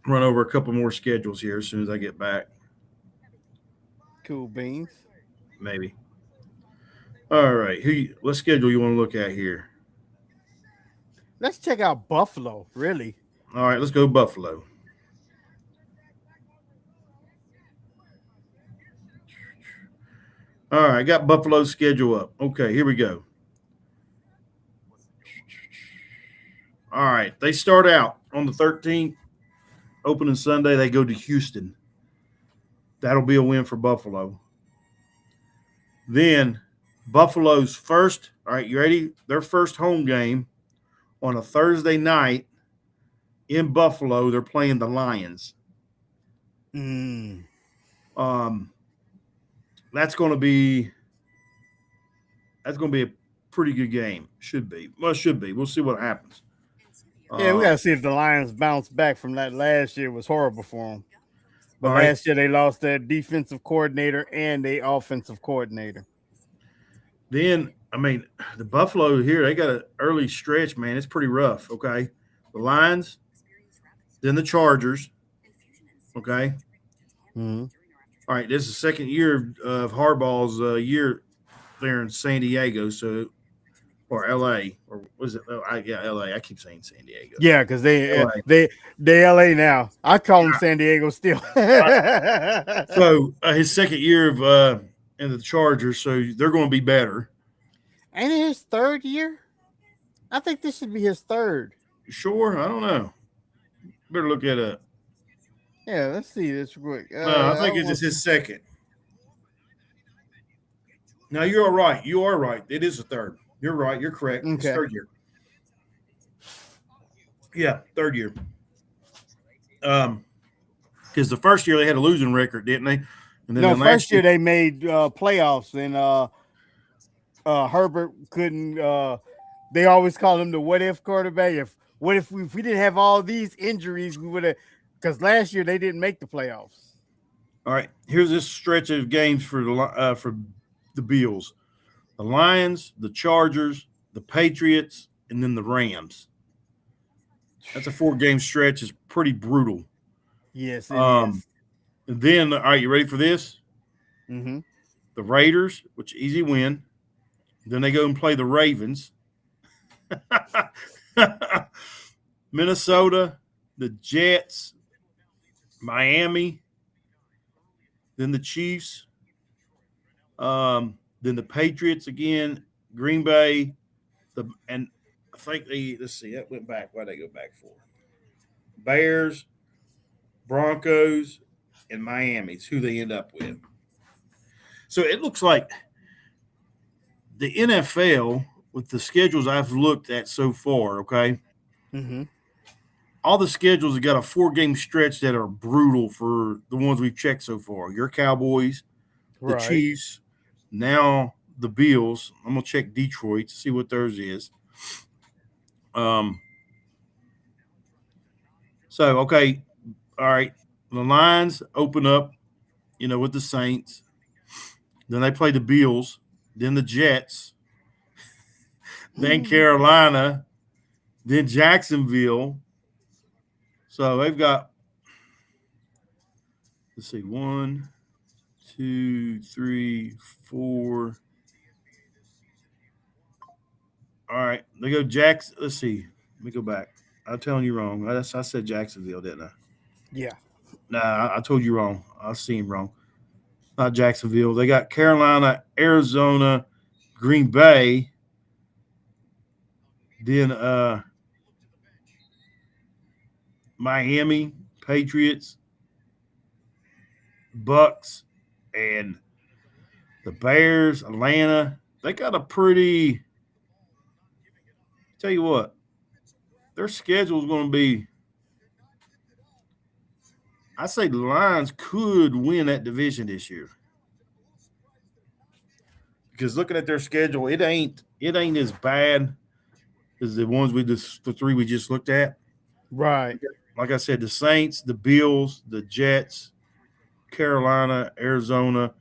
run over a couple more schedules here as soon as I get back.
Cool beans.
Maybe. All right. What schedule you want to look at here?
Let's check out Buffalo. Really?
All right, let's go Buffalo. All right, I got Buffalo's schedule up. Okay, here we go. All right, they start out on the 13th, opening Sunday. They go to Houston. That'll be a win for Buffalo. Then Buffalo's first, all right, you ready? Their first home game on a Thursday night in Buffalo. They're playing the Lions.
Mm.
Um, that's going to be a pretty good game. Should be. Well, it should be. We'll see what happens.
Yeah, we gotta see if the Lions bounce back from that last year. It was horrible for them. But
All right.
last year they lost their defensive coordinator and their offensive coordinator.
Then, I mean, the Buffalo here, they got an early stretch, man. It's pretty rough, okay? The Lions, then the Chargers, okay?
Mm-hmm.
All right, this is the second year of Harbaugh's year there in San Diego, or L.A., or was it? Yeah, L.A. I keep saying San Diego.
Yeah, because
LA.
they LA now. I call them San Diego still.
So his second year of in the Chargers, so they're going to be better.
Ain't it his third year? I think this should be his third.
Sure, I don't know. Better look that up.
Yeah, let's see this quick.
No, I think it's just his second. Now you're all right. You are right. It is a third. You're right. You're correct. It's
Okay.
third year. Yeah, third year. Because the first year they had a losing record, didn't they? And then
No,
the
first year they made playoffs, and Herbert couldn't. They always call him the what if quarterback. If we didn't have all these injuries, we would have. Because last year they didn't make the playoffs.
All right, here's this stretch of games for the Bills: the Lions, the Chargers, the Patriots, and then the Rams. That's a 4-game stretch. It's pretty brutal.
Yes, it is.
And then, all right, you ready for this?
Mm-hmm.
The Raiders, which easy win. Then they go and play the Ravens. Minnesota, the Jets, Miami, then the Chiefs, then the Patriots again, Green Bay, and I think let's see, that went back. Why'd they go back for? Bears, Broncos, and Miami. It's who they end up with. So it looks like the NFL, with the schedules I've looked at so far, okay,
Mm-hmm.
all the schedules have got a 4-game stretch that are brutal for the ones we've checked so far. Your Cowboys, the
Right.
Chiefs, now the Bills. I'm gonna check Detroit to see what theirs is. So okay, all right. The Lions open up, with the Saints. Then they play the Bills, then the Jets, then Carolina, then Jacksonville. So they've got, let's see, 1, 2, 3, 4. All right, they go Jackson. Let's see. Let me go back. I'm telling you wrong. I said Jacksonville, didn't I?
Yeah.
Nah, I told you wrong. I see him wrong. Not Jacksonville. They got Carolina, Arizona, Green Bay. Then Miami, Patriots, Bucks, and the Bears, Atlanta. They got a pretty. Tell you what, their schedule is going to be. I say the Lions could win that division this year. Because looking at their schedule, it ain't as bad as the the 3 we just looked at.
Right.
Like I said, the Saints, the Bills, the Jets, Carolina, Arizona,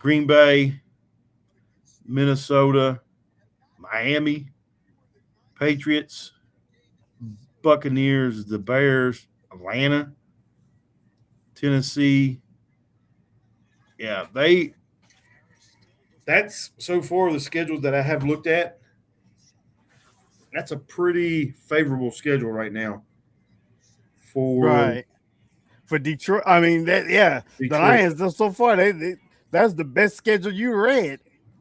Green Bay, Minnesota, Miami, Patriots, Buccaneers, the Bears, Atlanta. Tennessee. Yeah, that's so far the schedules that I have looked at. That's a pretty favorable schedule right now for
Right. For Detroit, I mean that. Yeah, the
Detroit.
Lions so far that's the best schedule you read.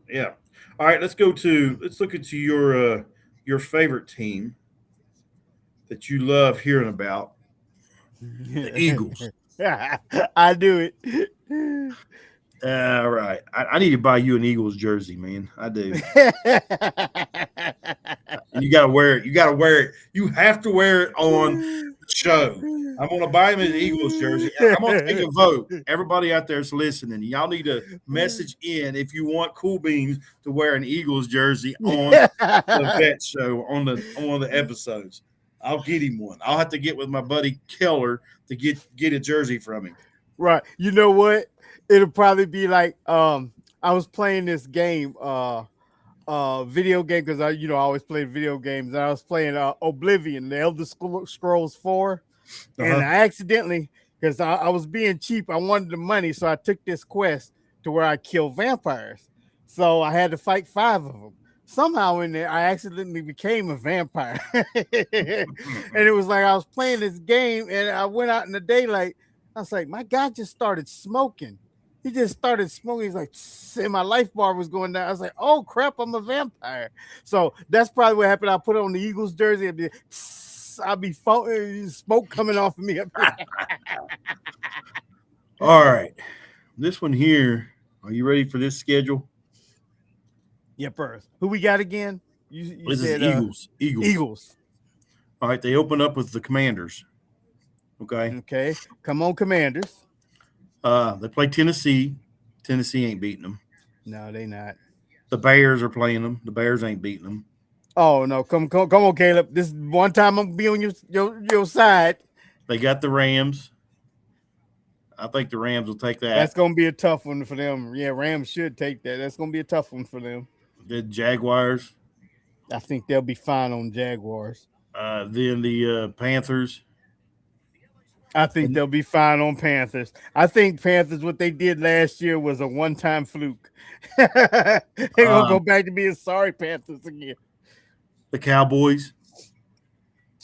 Yeah. All right, let's look into your favorite team that you love hearing about, the Eagles.
I do it.
All right. I need to buy you an Eagles jersey, man. I do. And you gotta wear it. You gotta wear it. You have to wear it on the show. I'm gonna buy him an Eagles jersey. I'm gonna take a vote. Everybody out there's listening, y'all need to message in if you want Cool Beans to wear an Eagles jersey on the vet show on one of the episodes. I'll get him one. I'll have to get with my buddy Keller to get a jersey from him.
Right. You know what? It'll probably be like I was playing this game video game because I always play video games. And I was playing Oblivion, the Elder Scrolls 4, and
Uh-huh.
I accidentally, because I was being cheap, I wanted the money, so I took this quest to where I kill vampires. So I had to fight 5 of them. Somehow in there, I accidentally became a vampire, and it was like I was playing this game, and I went out in the daylight. I was like, my guy just started smoking. He just started smoking. He's like, "Tss," and my life bar was going down. I was like, oh crap, I'm a vampire. So that's probably what happened. I put on the Eagles jersey and be, tss, I'll be smoke coming off of me up here.
All right. This one here. Are you ready for this schedule?
Yeah, first. Who we got again? You
This is
said
Eagles. Eagles.
Eagles.
All right. They open up with the Commanders. Okay.
Okay. Come on, Commanders.
They play Tennessee. Tennessee ain't beating them.
No, they not.
The Bears are playing them. The Bears ain't beating them.
Oh no, come on, Caleb. This one time I'm gonna be on your side.
They got the Rams. I think the Rams will take
That's
that.
gonna be a tough one for them. Yeah, Rams should take that. That's gonna be a tough one for them.
The Jaguars.
I think they'll be fine on Jaguars.
Then the Panthers.
I think
And
they'll be fine on Panthers. I think Panthers, what they did last year was a one-time fluke. They're gonna go
um,
back to being sorry Panthers again.
the Cowboys.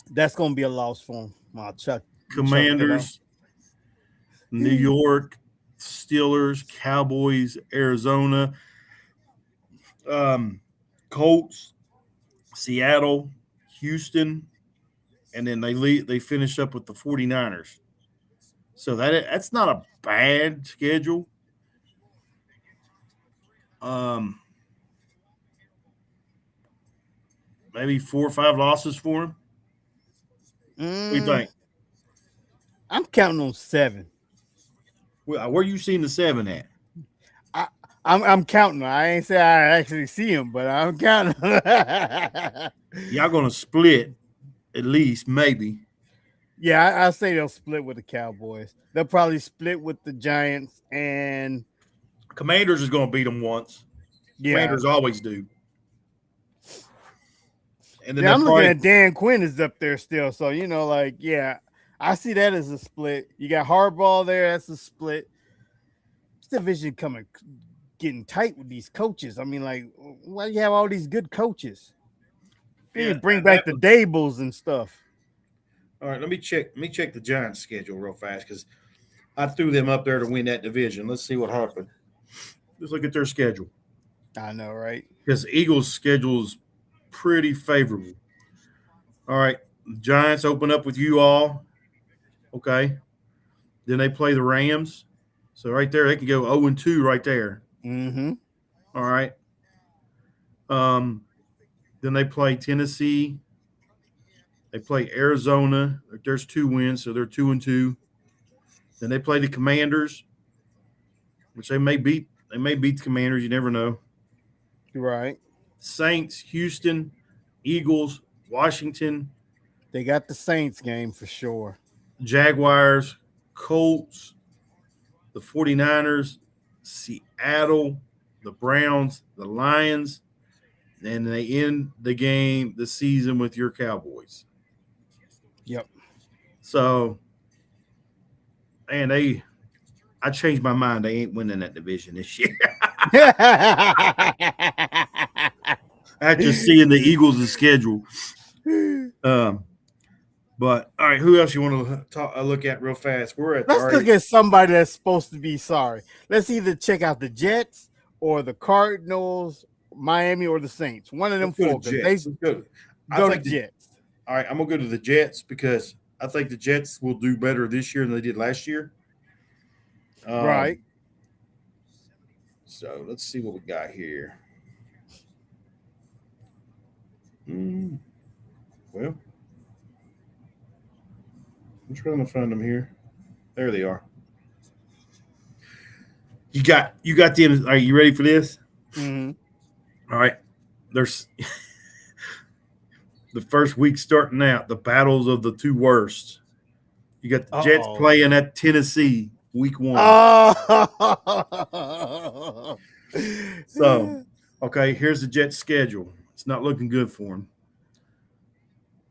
That's gonna be a loss for them. I'll chuck it up.
Commanders. New York. Steelers. Cowboys. Arizona. Um, Colts. Seattle. Houston. And then they finish up with the 49ers. So that's not a bad schedule. Um, maybe 4 or 5 losses for him. What do you
Mm,
think?
I'm counting on 7.
Where you seen the 7 at?
I, I'm counting. I ain't say I actually see him, but I'm counting.
Y'all gonna split at least, maybe.
Yeah, I say they'll split with the Cowboys. They'll probably split with the Giants, and
Commanders is gonna beat them once.
yeah,
Commanders always do. And then
yeah.
they'll
I'm looking
probably
at Dan Quinn is up there still, so like yeah, I see that as a split. You got Hardball there, that's a split. This division getting tight with these coaches. I mean, like, why do you have all these good coaches? You
yeah.
need to bring back the Dables and stuff.
All right. Let me check the Giants' schedule real fast because I threw them up there to win that division. Let's see what happened. Let's look at their schedule
I know, right?
because Eagles' schedule is pretty favorable. All right. Giants open up with you all. Okay. Then they play the Rams. So right there, they can go 0-2 right there.
Mm-hmm.
All right. Um, then they play Tennessee. They play Arizona. There's 2 wins, so they're 2-2. Then they play the Commanders, which they may beat. They may beat the Commanders. You never know.
Right.
Saints, Houston, Eagles, Washington,
They got the Saints game for sure.
Jaguars, Colts, the 49ers, Seattle, the Browns, the Lions, and they end the season with your Cowboys.
Yep.
So man, I changed my mind. They ain't winning that division this year. After seeing the Eagles' schedule. Um, but all right, who else you want to look at real fast? We're at all
Let's
right.
look at somebody that's supposed to be sorry. Let's either check out the Jets or the Cardinals, Miami, or the Saints. One of them
Let's go to
four, because they
Jets. Let's go. I
go to
think the
Jets.
all right. I'm gonna go to the Jets because I think the Jets will do better this year than they did last year.
Right.
Um, so let's see what we got here. Mm, well, I'm trying to find them here. There they are. You got them. Are you ready for this?
Mm-hmm.
All right. There's the first week starting out. The battles of the two worst. You got the Jets
Uh-oh.
playing at Tennessee week one.
Oh.
So, okay, here's the Jets schedule. It's not looking good for them.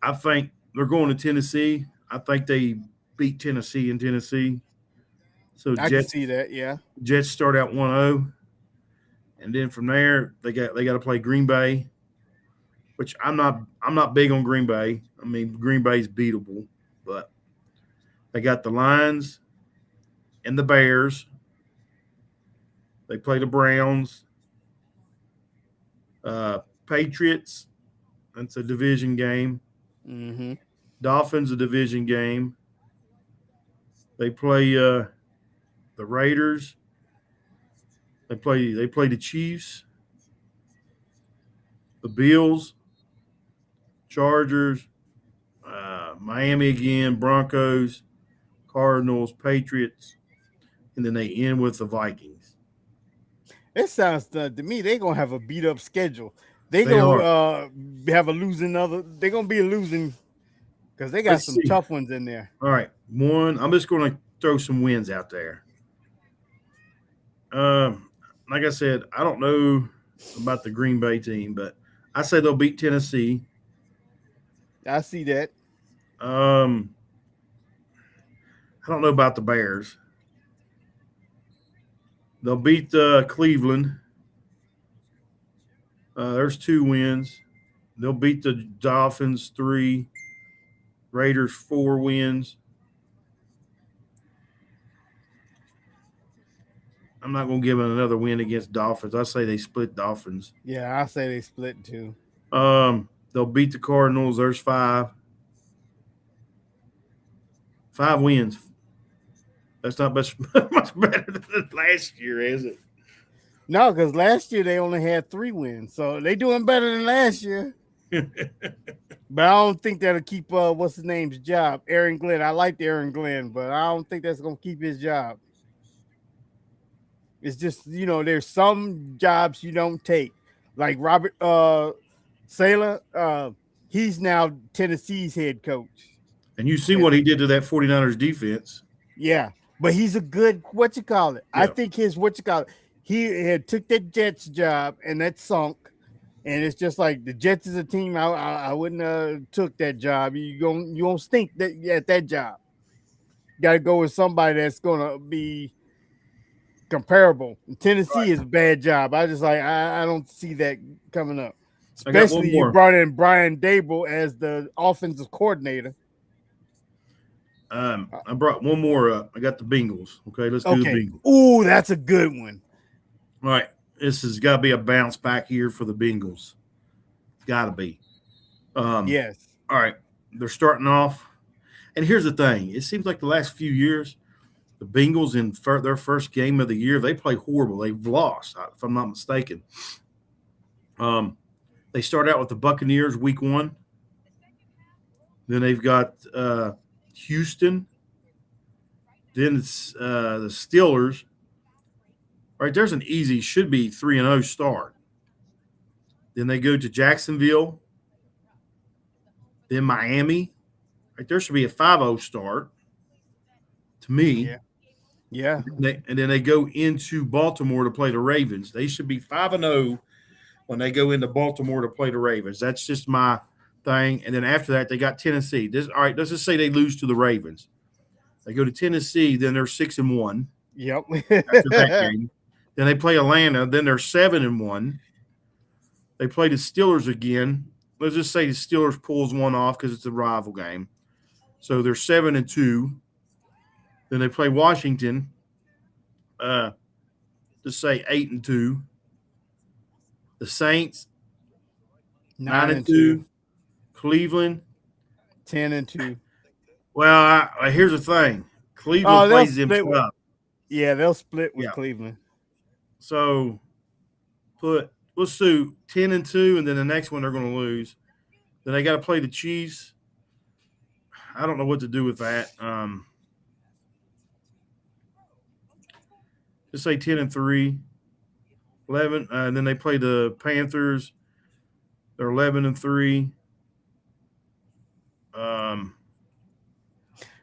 I think they're going to Tennessee. I think they beat Tennessee in Tennessee. So
I can
Jets
see that, yeah.
Jets start out 1-0, and then from there they got to play Green Bay, which I'm not big on Green Bay. I mean, Green Bay's beatable, but they got the Lions and the Bears. They play the Browns, Patriots. That's a division game.
Mm-hmm.
Dolphins a division game. They play the Raiders. They play the Chiefs, the Bills, Chargers, Miami again, Broncos, Cardinals, Patriots, and then they end with the Vikings.
It sounds to me they're gonna have a beat up schedule. They
They
gonna
are.
have a losing other. They're gonna be a losing because they got
Let's
some
see.
tough ones in there.
All right, one. I'm just going to throw some wins out there. Like I said, I don't know about the Green Bay team, but I say they'll beat Tennessee.
I see that.
Um, I don't know about the Bears. They'll beat Cleveland. There's 2 wins. They'll beat the Dolphins 3, Raiders 4 wins. I'm not going to give them another win against Dolphins. I say they split Dolphins.
Yeah, I say they split too.
They'll beat the Cardinals. There's 5 wins. That's not much much better than last year, is it?
No, because last year they only had 3 wins, so they doing better than last year. But I don't think that'll keep what's his name's job, Aaron Glenn. I like Aaron Glenn, but I don't think that's gonna keep his job. It's just there's some jobs you don't take, like Robert Saylor. He's now Tennessee's head coach.
And you see
And
what he did to that 49ers defense.
yeah, but he's a good what you call it. I
Yeah.
think his what you call it. He had took that Jets job and that sunk. And it's just like the Jets is a team. I wouldn't have took that job. You gonna stink that at that job. Got to go with somebody that's gonna be comparable. Tennessee
Right.
is a bad job. I don't see that coming up.
I got one
Especially you
more.
brought in Brian Dable as the offensive coordinator.
I brought one more up. I got the Bengals. Okay, let's do the
Okay.
Bengals.
Ooh, that's a good one.
All right, this has got to be a bounce back year for the Bengals. It's got to be.
Yes.
All right, they're starting off, and here's the thing: it seems like the last few years, the Bengals in their first game of the year, they play horrible. They've lost, if I'm not mistaken. Um, they start out with the Buccaneers week 1. Then they've got Houston. Then it's the Steelers. Right, there's an easy, should be 3-0 start. Then they go to Jacksonville. Then Miami. Right, there should be a 5-0 start to me.
Yeah. Yeah.
And then they go into Baltimore to play the Ravens. They should be 5-0 when they go into Baltimore to play the Ravens. That's just my thing. And then after that, they got Tennessee. All right, let's just say they lose to the Ravens. They go to Tennessee, then they're 6-1
Yep.
after that game. Then they play Atlanta, then they're 7-1. They play the Steelers again. Let's just say the Steelers pulls one off because it's a rival game. So they're 7-2. Then they play Washington. Just say 8-2. The Saints
Nine
nine
and
and
two,
two. Cleveland.
10-2.
Well, here's the thing. Cleveland
Oh, they'll
plays them
split with.
tough.
Yeah, they'll split with
Yeah.
Cleveland.
So let's do 10-2, and then the next one they're going to lose. Then they got to play the Chiefs. I don't know what to do with that. Just say 10-3, 11, and then they play the Panthers. They're 11-3.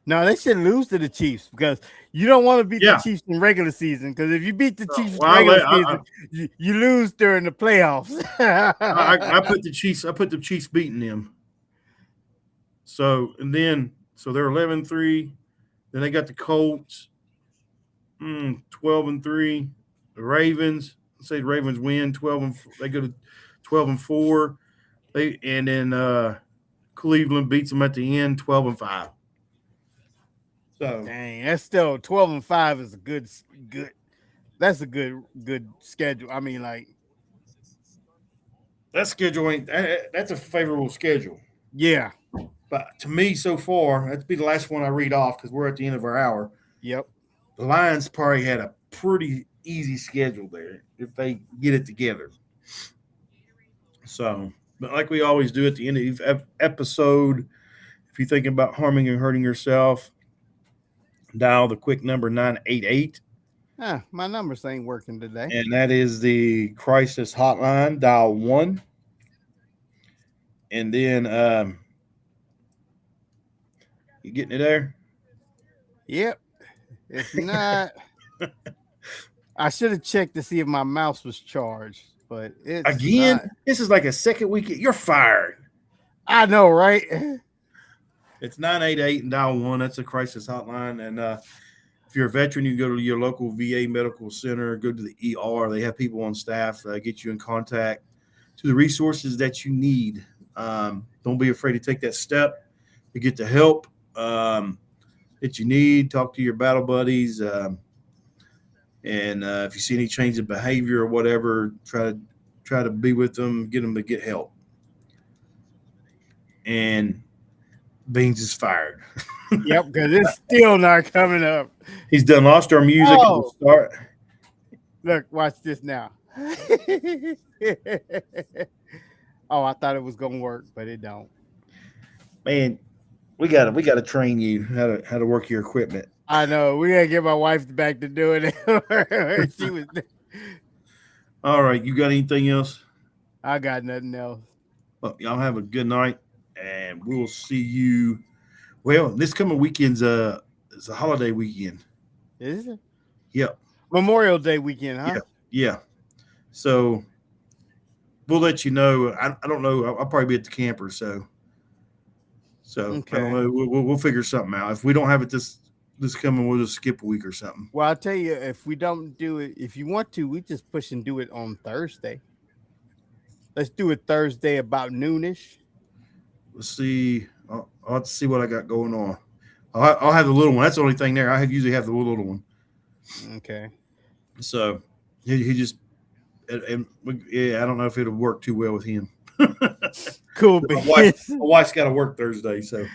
No, they should lose to the Chiefs because you don't want to beat the
Yeah.
Chiefs in regular season. Because if you beat the Chiefs in
Well,
regular season, you lose during the playoffs.
I put the Chiefs. I put the Chiefs beating them. So they're 11-3. Then they got the Colts, 12-3. The Ravens. Let's say the Ravens win 12. They go to 12-4. Then Cleveland beats them at the end 12-5. So
Dang, that's still 12-5 is a good. That's a good schedule. I mean, like,
that schedule ain't. That's a favorable schedule.
yeah,
But to me, so far, that'd be the last one I read off because we're at the end of our hour.
yep.
The Lions probably had a pretty easy schedule there if they get it together. So, but like we always do at the end of each episode, if you're thinking about harming and hurting yourself, dial the quick number 988,
My numbers ain't working today.
and that is the crisis hotline. Dial 1. And then you getting it there?
Yep. If not, I should have checked to see if my mouse was charged, but it's
Again,
not.
this is like a second week. You're fired.
I know, right?
It's 988 and dial 1. That's a crisis hotline. And if you're a veteran, you go to your local VA medical center, go to the ER. They have people on staff get you in contact to the resources that you need. Don't be afraid to take that step to get the help that you need. Talk to your battle buddies. And if you see any change in behavior or whatever, try to be with them, get them to get help. And Beans is fired.
Yep, because it's still not coming up.
He's done lost our music at the start.
Look, watch this now. Oh, I thought it was gonna work, but it don't.
Man, we gotta train you how to work your equipment.
I know. We gotta get my wife back to doing it. She was.
All right, you got anything else?
I got nothing else.
Well, y'all have a good night, and we'll see you. Well, this coming weekend's it's a holiday weekend.
Is it
Yep.
Memorial Day weekend? Huh?
Yeah. So we'll let you know. I don't know. I'll probably be at the camper, so
Okay.
I don't know. We'll figure something out. If we don't have it this coming, we'll just skip a week or something.
Well, I'll tell you, if we don't do it, if you want to, we just push and do it on Thursday. Let's do it Thursday about noonish.
Let's see. I'll have to see what I got going on. I'll have the little one. That's the only thing there. Usually have the little one.
Okay.
So he just I don't know if it'll work too well with him.
Cool.
My wife's got to work Thursday, so.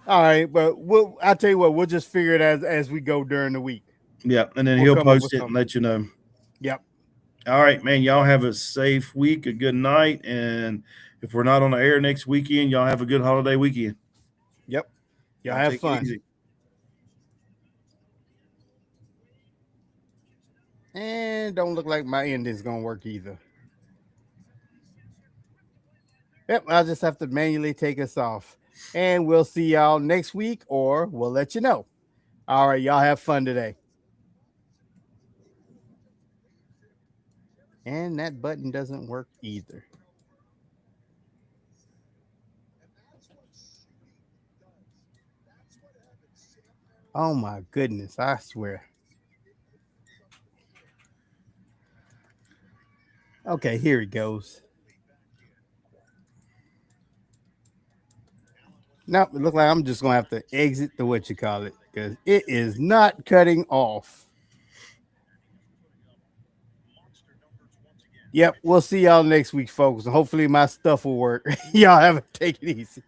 All right, but I'll tell you what, we'll just figure it as we go during the week.
Yeah, and then
We'll
he'll
come up
post
with
it and
something.
let you know.
Yep.
All right, man. Y'all have a safe week, a good night, and if we're not on the air next weekend, y'all have a good holiday weekend.
Yep. Y'all have
take it
fun.
easy.
And don't look like my ending's gonna work either. Yep, I'll just have to manually take us off. And we'll see y'all next week, or we'll let you know. All right, y'all have fun today. And that button doesn't work either. Oh my goodness, I swear. Okay, here it goes. Now it looks like I'm just gonna have to exit the what you call it because it is not cutting off. Yep, we'll see y'all next week, folks. And hopefully my stuff will work. Y'all have a take it easy.